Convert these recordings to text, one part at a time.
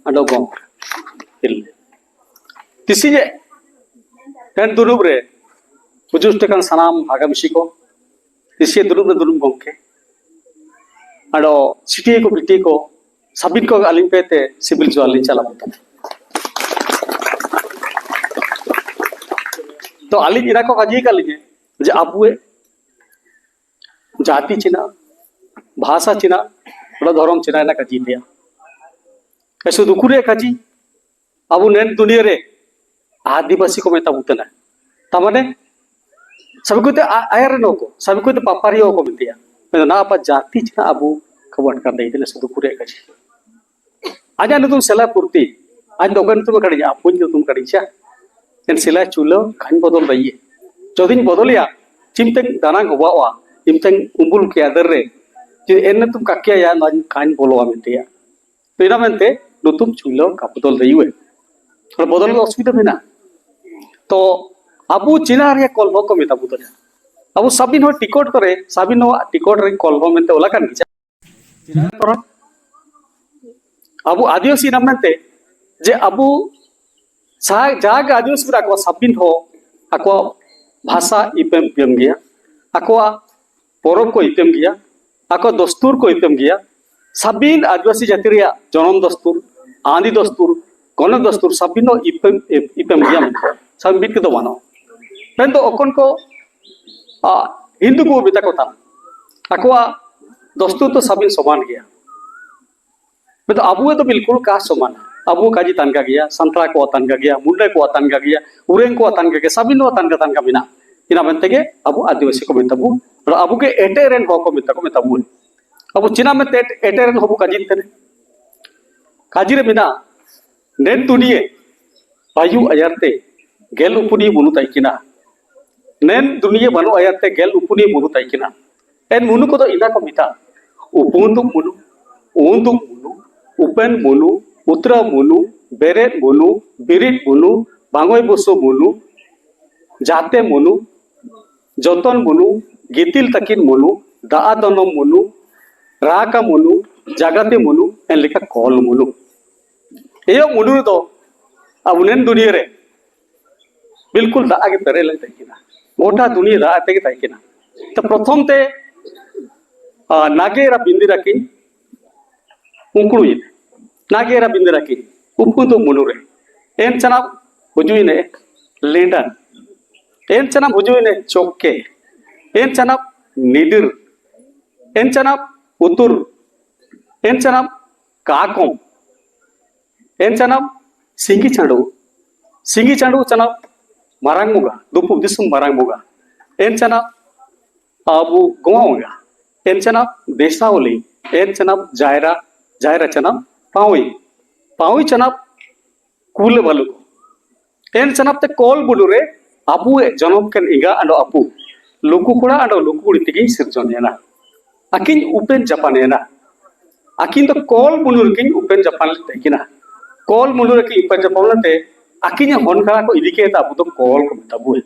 ando gong il tisiye kan durub re ujuste kan sanam agam siko tisiye durub re durub gong ke ando city ko biti ko sabit ko alim pete civil jo alin chala buta तो आलिज इना को काजी कालिजे जे आबुए जाति चिना भाषा चिना बड़ा धर्म चिना इना काजी दिया ऐसे दुकुरे काजी अबु नेन दुनिया रे आदिवासी को मेता बुतना तमाने सभी को ते आयर नको सभी को ते पापारियो को मितिया मैं ना apa जाति चिना अबु खबर कर दे इतने से दुकुरे काजी आजा न तुम सला पूर्ति आज दोगन तुम कड़ी आपुन जो तुम कड़ी चा dan sila chulo kan bodol bayi jodin bodol ya cimteng danang bawa cimteng umbul ke adere jadi enne tum kakya ya nan kan bolo amente ya pina mente lutum chulo ka bodol daiwe kalau bodol ko osbida mena to abu china re kolbo ko meta budol abu sabin ho ticket kore sabin ho ticket re kolbo mente ola kan kicha china tor abu adiosina mente je abu जाग आदिवासी को साबिन हो आको भाषा इपेम इपेम गया आको परब को इपेम गया आको दस्तूर को इपेम गया साबिन आदिवासी जाति रे जनम दस्तूर आदि दस्तूर गण दस्तूर साबिन हो इपेम इपेम गया साबिन के तो मानो पेन तो ओकन को हिंदू को बिता को था आको दस्तूर तो साबिन समान गया मैं तो अबुए तो बिल्कुल का समान अबु काजी तनका गया संतरा को तनका गया मुंडे को तनका गया उरेंग को तनका गया सभी नो तनका बिना इना बनते के अबु आदिवासी को मितबु और अबु के एटेरेन को मितबु अबु चिना में एटेरेन होबु काजी तने काजी रे बिना नेन दुनिये आयु अयरते गेल उपुनी मुनु ताइकिना नेन दुनिये बनु अयरते गेल उपुनी मुनु ताइकिना एन मुनु को तो इना को मिता उपुंदु मुनु ओंदु मुनु उपेन मुनु उत्तरा मुनु बेरेट मुनु बिरिट मुनु बांगोय बसो मुनु जाते मुनु जतन मुनु गितिल तकिन मुनु दादनम मुनु राका मुनु जागते मुनु एन लेका कॉल मुनु एयो मुनु तो अबुनेन दुनिया रे बिल्कुल दा आगे पेरे लग तकिना गोटा दुनिया दा आते के तकिना तो प्रथम ते नागेरा बिंदिरा की उंकुळु ये नागेरा बिंदिरा की उपुंदु मुनुरे एन चना हुजुइने लेंडन एन चना हुजुइने चोक्के एन चना निदिर एन चना उतुर एन चना काकों एन चना सिंगी चांडू चना मारांग मुगा दुपु दिसुम मारांग मुगा एन चना अबु गोवांगा एन चना देशावली एन चना जायरा चना पावी चनाब कूल बालू एन चनाब ते कॉल बुलुरे अबु जनम केन इंगा अंडो अपू लुकु कुड़ा अंडो लुकु कुड़ी तिगी सिरजोनेना अकिन उपेन जापानेना अकिन तो कॉल बुलुर किन उपेन जापान तेकिना कॉल बुलुर की उपेन जापान ते अकिन होनकरा को इदिके ता अबु तो कॉल को तबु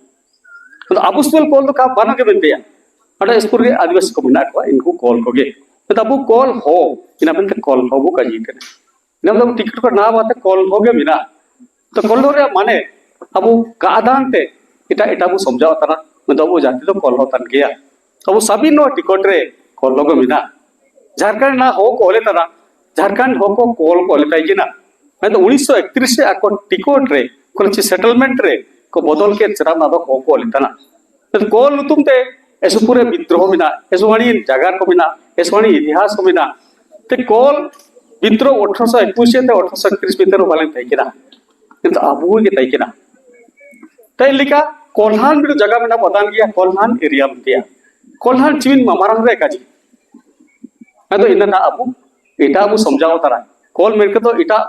तो अबु स्पेल कॉल तो का बाना के बनतेया अडा स्पुर के आदिवासी को बिना को इनको कॉल को गे तो अबु कॉल हो इना बनते कॉल हो का जी करे इना तो टिकट को ना बात कॉल हो गे बिना तो कॉल रे माने अबु का आदानते इटा बु समझाव तना मतलब अबु जाति तो कॉल होतन गया अबु सभी नो टिकट रे कॉल हो बिना झारखंड ना हो कोले तना झारखंड हो को कॉल को ले ताइगिना मैं तो 1931 से आको टिकट रे कोन सेटलमेंट रे को बदल के चरा ना तो हो को ले तना तो कॉल तुम ते ऐसे पूरे विद्रोह बिना ऐसे वाणी जगार को बिना ऐसे वाणी इतिहास को बिना ते कॉल विद्रोह 1821 से 1831 भीतर वाले ताइकिना किंतु अबु के ताइकिना तै लिखा कोल्हान बिरु जगह में ना पतान गया कोल्हान एरिया में दिया कोल्हान चिन मामारंग रे काजी मैं तो इना अबु इटा अबु समझाओ तारा कॉल मेरे तो इटा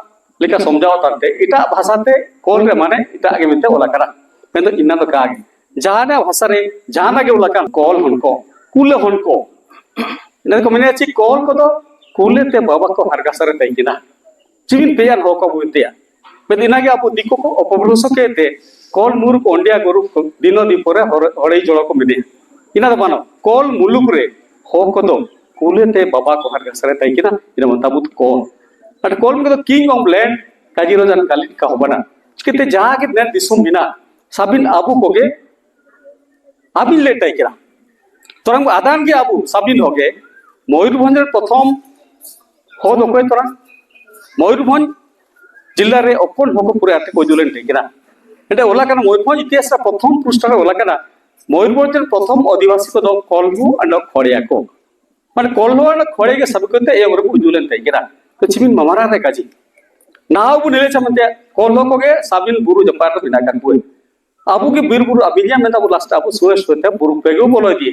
लिखा समझाओ तारते इटा भाषा ते कॉल रे माने इटा आगे मिलते ओला करा मैं तो इना तो का आगे जहाने भाषा रे जहाना के ओला का कॉल हनको कूले हनको इना को मैंने अच्छी कॉल को तो कूले ते बाबा को हरगासरे ताइकिना चिन पेयार हो को बुतिया मैं इना के आपु दिको को अपभ्रंश के ते कॉल मुर को इंडिया गुरु दिनो दी परे हड़ई जळ को मिदे इना तो बानो कॉल मुलुक रे हो को तो कूले ते बाबा को हरगासरे ताइकिना इना मतबुत कॉल अट कॉल में तो किंग ऑफ लैंड काजी रोजान गालित का होबना चिकते जहां के नेट दिसुम बिना साबिन आबू कोगे आबिन लेटाई किरा तोरंग आदान के आबू साबिन होगे मयूरभंज प्रथम हो दकोय तोरंग मयूरभंज जिल्ला रे अपन होको पूरे आते को जुलेन टेकिरा एटा ओला कना मयूरभंज इतिहास प्रथम पृष्ठ रे ओला कना मयूरभंज प्रथम आदिवासी को दो कॉलबू अंड खड़िया को माने कॉलबू अंड खड़े के सब करते ए और को जुलेन टेकिरा तो चिमिन ममारा रे काजी नाव बु नेले चमते कॉलो कोगे साबिन बुरु जपार बिना कान बुए आबू के बीर बुरु अबिया में ता लास्ट आबू सुरेश होते बुरु पेगो बोलो दी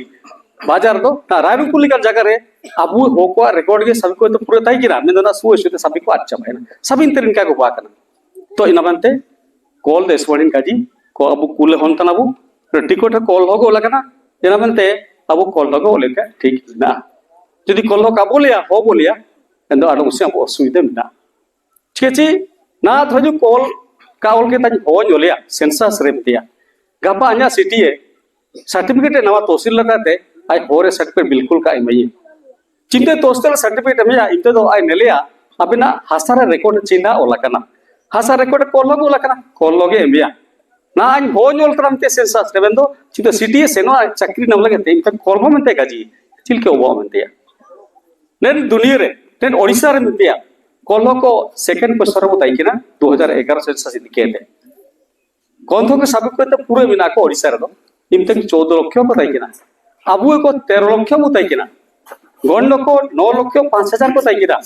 बाजार दो ना रायरुकुली का जगह रे आबू होको रिकॉर्ड के सब को तो पूरे ताई गिरा में ना सुरेश होते सभी को अच्छा भाई ना सभी तरिन का को बाकना तो इना बनते कॉल देश वडिन काजी को आबू कुले होन तना आबू टिकट कॉल होगो लगना इना बनते आबू कॉल होगो लेके ठीक ना यदि कॉल हो का बोलिया हो बोलिया एंदो आडो उसे आबू असुविधा मिना ठीक है ना थजु कॉल कावल के ताज हो जोलिया सेंसस रे मितिया गपा अन्या सिटी है सर्टिफिकेट नवा तहसील लगाते आई होरे सर्टिफिकेट बिल्कुल का इमई चिंते तहसील सर्टिफिकेट में इते दो आई नेलिया अबिना हासारा रिकॉर्ड चिन्हा ओलाकना हासा रिकॉर्ड कॉल लोग ओलाकना कॉल लोगे एमिया ना आई हो जोल तरमते सेंसस रे बेंदो चिंते सिटी है सेनो चक्री नम लगे ते कॉल हो मनते गाजी चिलके ओबो मनते नेन दुनिया रे नेन ओडिसा रे मितिया कॉल को सेकंड क्वेश्चन को ताइकिना 2011 सेंसस इदिकेते कौन के सब को पूरे बिना को ओडिसा रे दो इमते 14 लाख को ताइकिना आबू को 13 लाख को ताइकिना गंड को 9 लाख 5000 को ताइकिना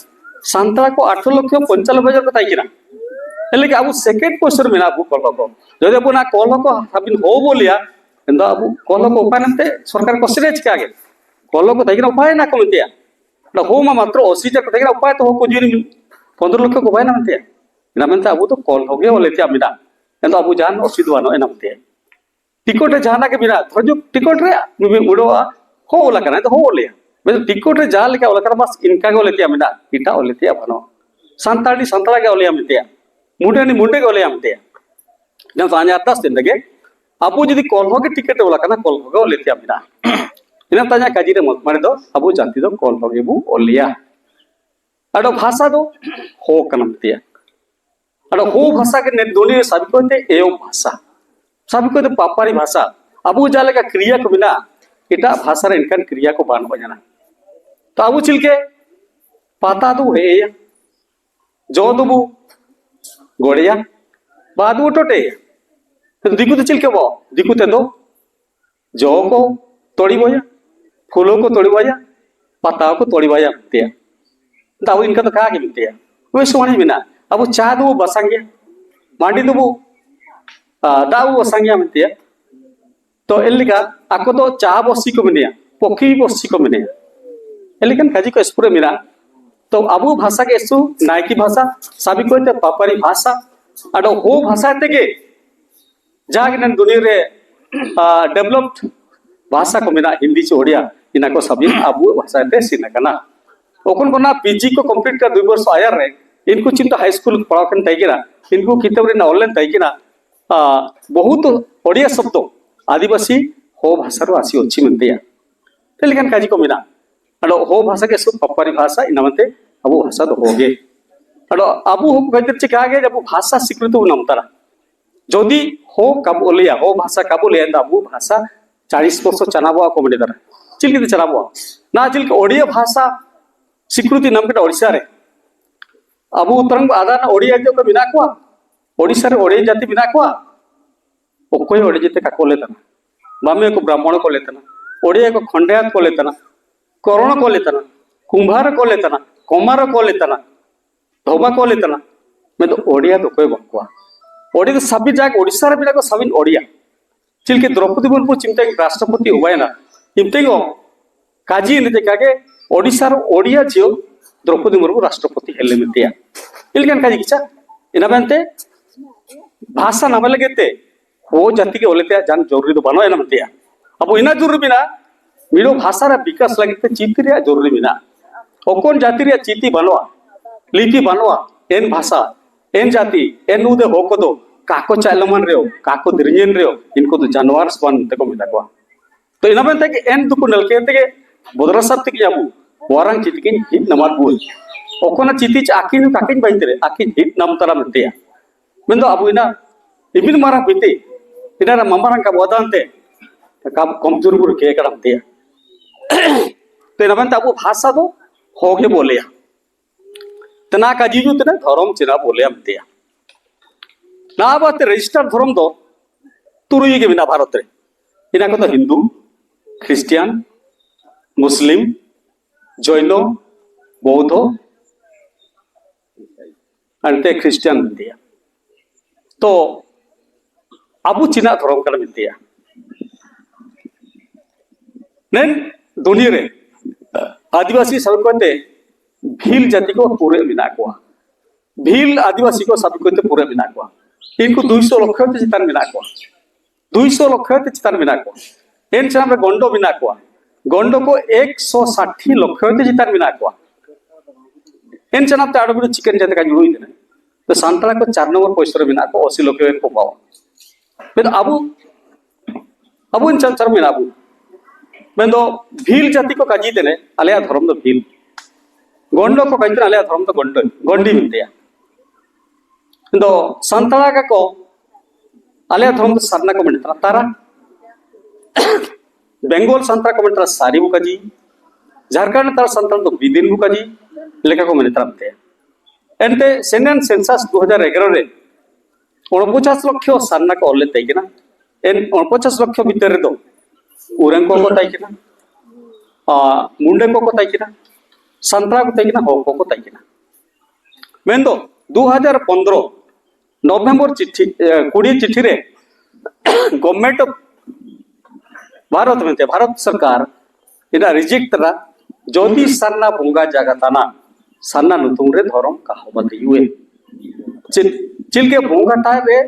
सांतरा को 8 लाख 95,000 को ताइकिना एले के आबू सेकंड क्वेश्चन बिना आबू कॉल को जदि आबू ना कॉल को साबिन हो बोलिया एंदो आबू कॉल को उपाय नते सरकार क्वेश्चन चिका आगे कॉल को ताइकिना उपाय ना कोमतिया ना हो मात्र 80 को ताइकिना उपाय तो हो को जिनी 15 लाख को भाई ना मनते ना मनते अबू तो कॉल हो गए बोले मिना एंदो अबू जान असुविधा बानो एना मनते टिकट रे जाना के बिना थजु टिकट रे मी उडोआ हो ओला कना तो हो ओले मैं टिकट रे जा लेके ओला कना बस इनका को लेते मिना इटा ओलेते बानो संताड़ी संतला के ओले मिते मुंडे के ओले मिते ना ताने 10 दिन लगे अबू जदी कॉल हो के टिकट ओला कना कॉल हो के ओलेते मिना इना ताने काजी रे माने दो अबू जानती दो कॉल हो के बु ओलिया अडो भाषा दो हो कनमतिया अडो हो भाषा के ने दोनी सभी को ते एव भाषा सभी को ते पापारी भाषा अबू जाले का क्रिया को बिना इटा भाषा रे इनकन क्रिया को बान बजाना तो अबू चिलके पाता दो हे जो दुबू गोड़िया बाद टोटे तो दिकु तो चिलके बो दिकु ते दो जो को तोड़ी बोया फूलों को तोड़ी बोया पत्ता को तोड़ी बोया ते दाऊ इनका तो कहा के मिलते हैं वे सोने बिना अब चा दो बसांगे मांडी दो दाऊ बसांगे मिलते हैं तो एलिका आको तो चा बसी को मिनिया पक्षी बसी को मिनिया एलिकन काजी को स्पुरे मिना तो अबू भाषा के सु नायकी भाषा सभी को ते पापारी भाषा अडो हो भाषा तेगे जागे नन दुनिया रे डेवलप्ड भाषा को मिना हिंदी से ओडिया इना को सभी अबू भाषा ते सिना कना ओखन कोना पीजी को कंप्लीट कर 2 वर्ष आयर रे इनको चिंता हाई स्कूल पढ़ा कन ताइकिना इनको किताब रे ऑनलाइन ताइकिना बहुत ओडिया शब्द आदिवासी हो भाषा रो आसी अछि मनतेया तेलिकन काजी को मिना अडो हो भाषा के सु पप्पारी भाषा इनमते अबू भाषा दो होगे अडो अबू हो गदर चिका गे जब भाषा स्वीकृत नमतरा जदी हो काबुलिया हो भाषा काबुलिया अबू भाषा 40 वर्ष चनाबो को मिदरा चिलके चनाबो ना चिलके ओडिया भाषा स्वीकृति नम के ओडिशा रे अबू तरंग आदान ओडिया जो को बिना को ओडिशा रे ओडिया जाति बिना को ओकोय ओडिया जते का कोले तना बामे को ब्राह्मण को लेतना ओडिया को खंडेयात को लेतना करण को लेतना कुंभार को लेतना कुमार को लेतना धोबा को लेतना मैं तो ओडिया तो कोई बकवा ओडिया तो सभी जाग ओडिशा रे बिना को सभी ओडिया चिलके द्रौपदी मुर्मू चिंता राष्ट्रपति हुआ ना चिंते को काजी ने कागे ओडिशा रो ओडिया जियो द्रौपदी मुर्मू राष्ट्रपति हेले मितिया इलकन काजी किचा इना बनते भाषा नाम लगेते हो जाति के ओलेते जान जरूरी तो बनो एना मितिया अब इना जरूरी बिना मिडो भाषा रा विकास लगते चिति रे जरूरी बिना ओकोन जाति रे चिति बनवा लिपि बनवा एन भाषा एन जाति एन उदे होको दो काको चालमन रेओ काको दिरजेन रेओ इनको तो जानवर बन तको मिला को तो इना बनते के एन दुको नलके ते बोदरा सब तक याबू वारंग चितकिन हित नमार बुल ओकोना चिति आकिन काकिन बाइंदरे आकिन हिट नाम तरा मिलते मेंदो अब इना इबिन मारा पिते इना ममरंग का बोदांते कब कमजोर बुर के करते तो इना बनता अब भाषा दो होगे बोले तना का जीजू तना धर्म चिना बोले हमते ना बात रजिस्टर धर्म दो तुरुई के बिना भारत रे इना को तो हिंदू ख्रिस्टियन मुस्लिम जैन बौद्ध अंते ख्रिस्टियन मिलते तो अब चिना धर्म कर मिलते नेन दुनिया रे आदिवासी सब कोते भील जाति को पूरे मिना को भील आदिवासी को सब कोते पूरे मिना को इनको 200 लक्ष ते चितान मिना को 200 लक्ष ते चितान मिना को एन चाम रे गंडो मिना को गंडो को 160 लक्ष ते चितान मिना को एन चाम ते आडो चिकन जाते का जुड़ुई देना तो सांतरा को 4 नंबर पैसा मिना को 80 लक्ष एन को पाओ फिर अब इन चार मिना अब मैं तो भील जाति को काजी देने आलिया धर्म तो भील गोंडो को काजी आलिया धर्म तो गोंडो गोंडी मिलते तो संतला का को आलिया धर्म तो सरना को मिलता तारा बेंगोल संतरा को मिलता सारी बुकाजी झारखंड तार संतल तो बिदिन बुकाजी लेखा को मिलता मिलते एंटे सेनेन सेंसस 2011 रे 49 लक्ष सरना को ओले तैकिना एन 49 लक्ष भीतर रे दो उरंग को ताइकिना मुंडे को ताइकिना संतरा को ताइकिना हो को ताइकिना मेन दो 2015 नवंबर चिट्ठी 20 चिट्ठी रे गवर्नमेंट ऑफ भारत में भारत सरकार इना रिजेक्ट तरा ज्योति सरना भोंगा जगताना सरना नुतुम रे धर्म कहावत युए चिलके भोंगा टाय रे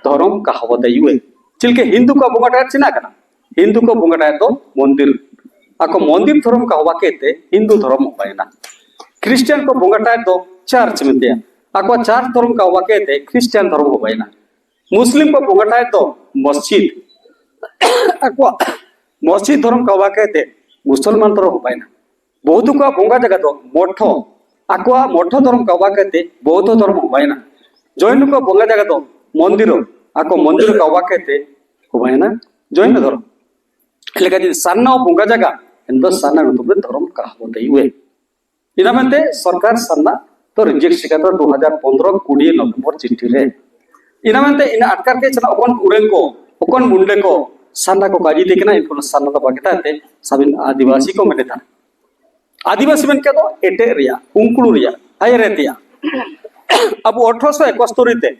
धर्म कहावत युए चिलके हिंदू का भोंगा टाय चिना कना हिंदू को बुंगटा तो मंदिर आको मंदिर धर्म का हवा कहते हिंदू धर्म होना क्रिश्चियन को बुंगटा तो चर्च मिलते हैं आको चर्च धर्म का हवा कहते क्रिश्चियन धर्म होना मुस्लिम को बुंगटा तो मस्जिद आको मस्जिद धर्म का हवा कहते मुसलमान धर्म होना बौद्ध का बुंगा जगह तो मठ आको मठ धर्म का हवा कहते बौद्ध धर्म होना जैन को बुंगा जगह तो मंदिर आको मंदिर का हवा कहते होना जैन धर्म लेकिन सन्ना बुंगा जगह एंदो सन्ना नुतुम धर्म कहावत युए इना मनते सरकार सन्ना तो रिजेक्ट सिका तो 2015 20 नवंबर चिट्ठी रे इना मनते इना अटकर के चना ओकन उरेन को ओकन मुंडे को सन्ना को काजी देखना इनको सन्ना तो बागताते सबिन आदिवासी को मनेता आदिवासी मन के तो एटे रिया उंकुलु रिया आय रेतिया अब 1871 ते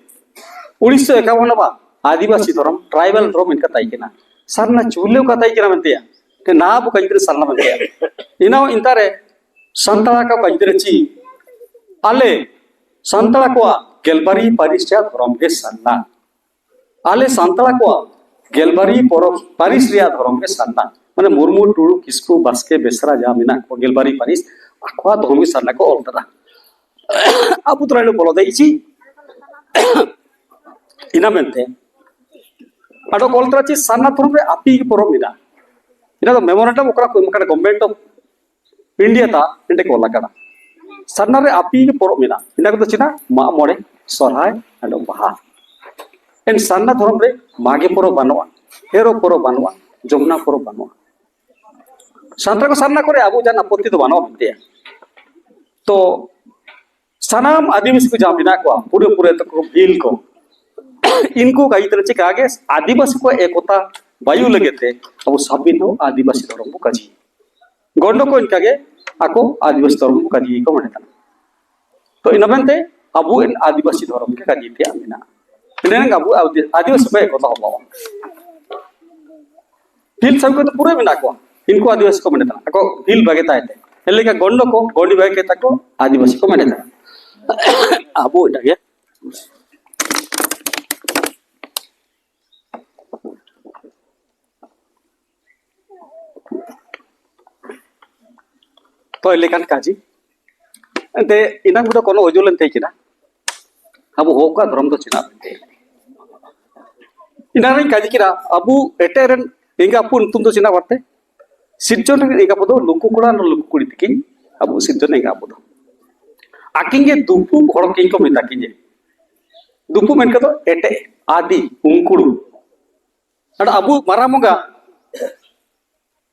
1951 बा आदिवासी धर्म ट्राइबल धर्म इनका ताइकिना सरना चूल्यो का ताइकिना मनते के ना बु कंजरे सरना मनते इना इंतारे संतला का कंजरे ची आले संतला को गेलबारी परिस्या धर्म के सरना आले संतला को गेलबारी परिस्या धर्म के सरना माने मुर्मु टुडू किसकु बास्के बेसरा जा मिना को गेलबारी परिस आखवा धर्म के सरना को ओलतरा अब उतरालो बोलो देइची इना मनते आडो कोलतरा ची सन्ना धर्म रे आपी के परम मिना इना तो मेमोरेंडम ओकरा गवर्नमेंट ऑफ इंडिया ता इंडे को लगाड़ा सन्ना रे आपी के परम मिना इना को तो चिना मा मोड़े सोरहाय आडो बहा एन सन्ना धर्म रे मागे परो बानवा हेरो परो बानवा जमुना परो बानवा संतरा को सन्ना करे आबू जान आपत्ति तो बानवा बनते तो सनाम आदिवासी को जामिना को पूरे पूरे तक भील को इनको कई तरह से आगे आदिवासी को एकता वायु लगे थे अब सभी हो आदिवासी धर्म को काजी गोंडो को इनका आको आदिवासी धर्म को काजी को मने तो इन बनते अब इन आदिवासी धर्म के काजी थे आमिना इन्हें अब आदिवासी को एकता हो पावा हिल सब को तो पूरे मिना को इनको आदिवासी को मने आको हिल बगेता है हेले का गोंडो को गोंडी बगे तक आदिवासी को मने अब इनके तो लेकिन काजी अंते इना गुडा कोनो ओजुलन तेकिना अब होका धर्म तो चिना इना रे काजी किरा अबु एटेरन इंगा पुन तुम तो चिना वर्ते सिर्जन इंगा पदो लुकु कुड़ा न लुकु कुड़ी तिकी अबु सिर्जन इंगा पदो आकिंगे दुपु हड़ किन को मेता किजे दुपु मेन कदो एटे आदि उंकुड़ू अड़ अबु मारामुगा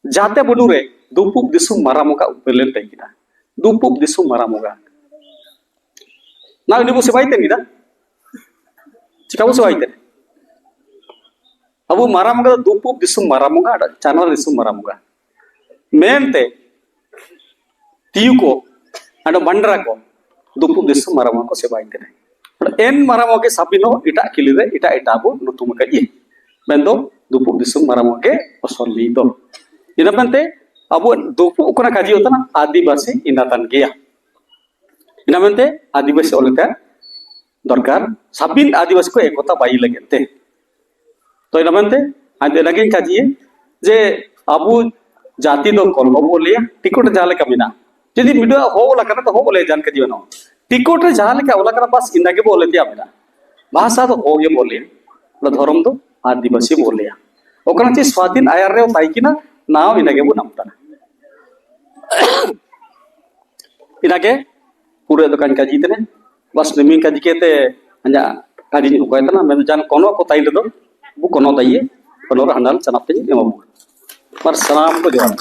जाते बुनुरे दुपु दिसु मारामुगा उपलेन तैकिना दुपु दिसु मारामुगा ना इनिबु सेबाइते निदा चिकाबु सेबाइते अबु मारामुगा दुपु दिसु मारामुगा अड़ चानल दिसु मारामुगा मेनते तीयु को अड़ बंडरा को दुपु दिसु मारामुगा को सेबाइते एन मारामुगा सापिनो इटा किलिदे इटा इटा अबु नुतुम कइए मेंदो दुपु दिसु मारामुगा के असली दो ina bante abu dupu ukuna kaji utana adibasi inatan gea ina bante adibasi oleta dorkar sabin adibasi ko ekota bai lagete to ina bante ade lagi kaji je abu jati do kolmo bolia tikot jale kamina jadi mido ho ola kana to ho ole jan kaji no tikot jale ka ola kana bas inage bole dia amina bahasa to ho ye bolia la dhorom do adibasi bolia okana chi swadin ayar re taikina नाव इनागे बु नमता इनागे पूरे दुकान का जीतने बस निमी का जिकेते अंजा काजी को कहतना मैं जान कोनो को ताई दो बु कोनो ताइए कोनो हंडाल चनाते एमो पर सलाम को जवाब